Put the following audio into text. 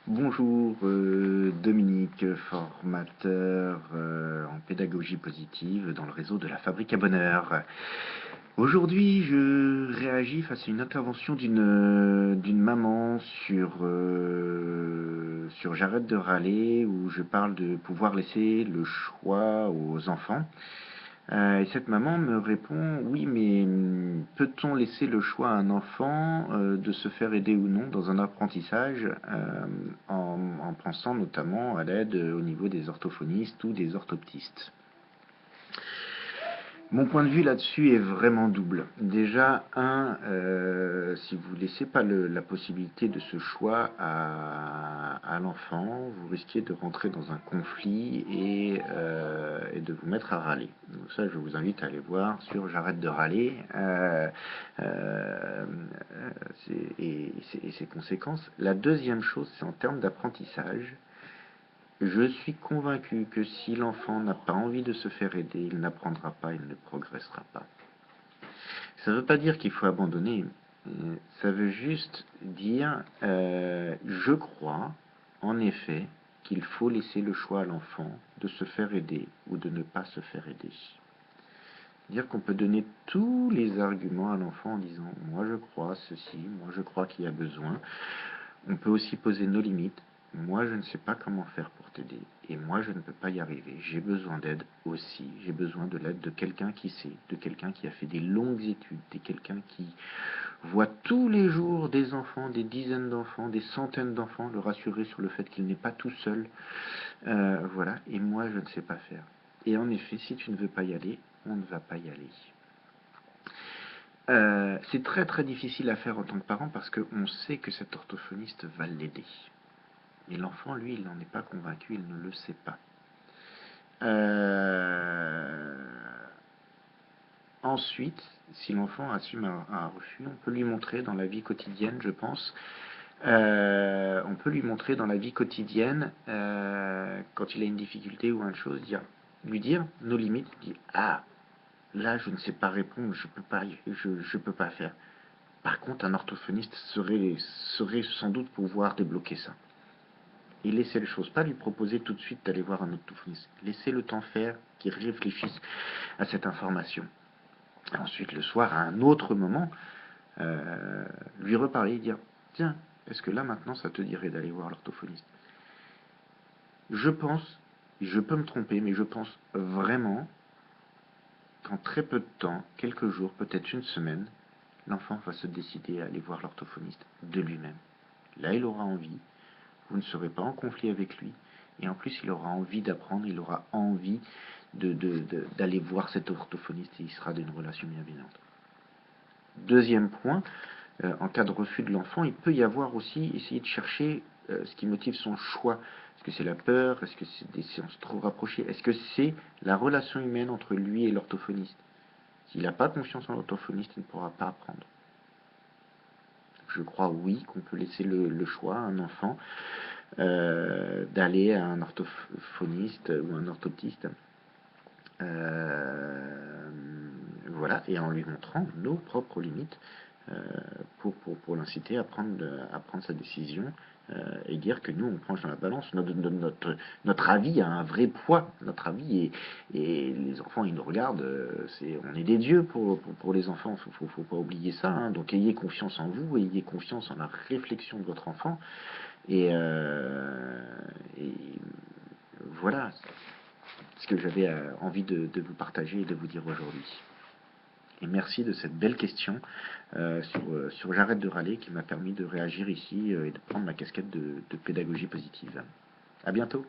Bonjour, Dominique, formateur en pédagogie positive dans le réseau de la Fabrique à Bonheur. Aujourd'hui, je réagis face à une intervention d'une maman sur J'arrête de râler, où je parle de pouvoir laisser le choix aux enfants. Et cette maman me répond: oui, mais peut-on laisser le choix à un enfant de se faire aider ou non dans un apprentissage, en pensant notamment à l'aide au niveau des orthophonistes ou des orthoptistes? Mon point de vue là-dessus est vraiment double. Déjà, si vous laissez pas la possibilité de ce choix à l'enfant, vous risquez de rentrer dans un conflit et de vous mettre à râler. Donc ça, je vous invite à aller voir sur J'arrête de râler et ses conséquences. La deuxième chose, c'est en termes d'apprentissage. Je suis convaincu que si l'enfant n'a pas envie de se faire aider, il n'apprendra pas, il ne progressera pas. Ça ne veut pas dire qu'il faut abandonner, ça veut juste dire, je crois, en effet, qu'il faut laisser le choix à l'enfant de se faire aider ou de ne pas se faire aider. Dire qu'on peut donner tous les arguments à l'enfant en disant: moi je crois ceci, moi je crois qu'il y a besoin. On peut aussi poser nos limites. Moi, je ne sais pas comment faire pour t'aider. Et moi, je ne peux pas y arriver. J'ai besoin d'aide aussi. J'ai besoin de l'aide de quelqu'un qui sait, de quelqu'un qui a fait des longues études, de quelqu'un qui voit tous les jours des enfants, des dizaines d'enfants, des centaines d'enfants, le rassurer sur le fait qu'il n'est pas tout seul. Voilà. Et moi, je ne sais pas faire. Et en effet, si tu ne veux pas y aller, on ne va pas y aller. C'est très très difficile à faire en tant que parent parce qu'on sait que cet orthophoniste va l'aider. Et l'enfant, lui, il n'en est pas convaincu, il ne le sait pas. Ensuite, si l'enfant assume un refus, on peut lui montrer dans la vie quotidienne, je pense, on peut lui montrer dans la vie quotidienne, quand il a une difficulté ou une chose, lui dire nos limites, dire: ah, là, je ne sais pas répondre, je peux pas faire. Par contre, un orthophoniste saurait sans doute pouvoir débloquer ça. Et laisser les choses, pas lui proposer tout de suite d'aller voir un orthophoniste. Laisser le temps faire, qu'il réfléchisse à cette information. Ensuite, le soir, à un autre moment, lui reparler et dire: tiens, est-ce que là maintenant ça te dirait d'aller voir l'orthophoniste? Je pense, je peux me tromper, mais je pense vraiment qu'en très peu de temps, quelques jours, peut-être une semaine, l'enfant va se décider à aller voir l'orthophoniste de lui-même. Là, il aura envie, vous ne serez pas en conflit avec lui, et en plus, il aura envie d'apprendre, il aura envie d'aller voir cet orthophoniste, et il sera d'une relation bienveillante. Deuxième point, en cas de refus de l'enfant, il peut y avoir aussi essayer de chercher ce qui motive son choix. Est-ce que c'est la peur? Est-ce que c'est des séances trop rapprochées? Est-ce que c'est la relation humaine entre lui et l'orthophoniste? S'il n'a pas confiance en l'orthophoniste, il ne pourra pas apprendre. Je crois, oui, qu'on peut laisser le choix à un enfant d'aller à un orthophoniste ou un orthoptiste. Voilà, et en lui montrant nos propres limites, pour l'inciter à prendre sa décision, et dire que nous, on penche dans la balance. Notre avis a un vrai poids. Notre avis, et les enfants, ils nous regardent. On est des dieux pour les enfants. Faut pas oublier ça. Hein. Donc, ayez confiance en vous, ayez confiance en la réflexion de votre enfant. Et voilà ce que j'avais envie de vous partager et de vous dire aujourd'hui. Et merci de cette belle question sur J'arrête de râler, qui m'a permis de réagir ici et de prendre ma casquette de pédagogie positive. À bientôt.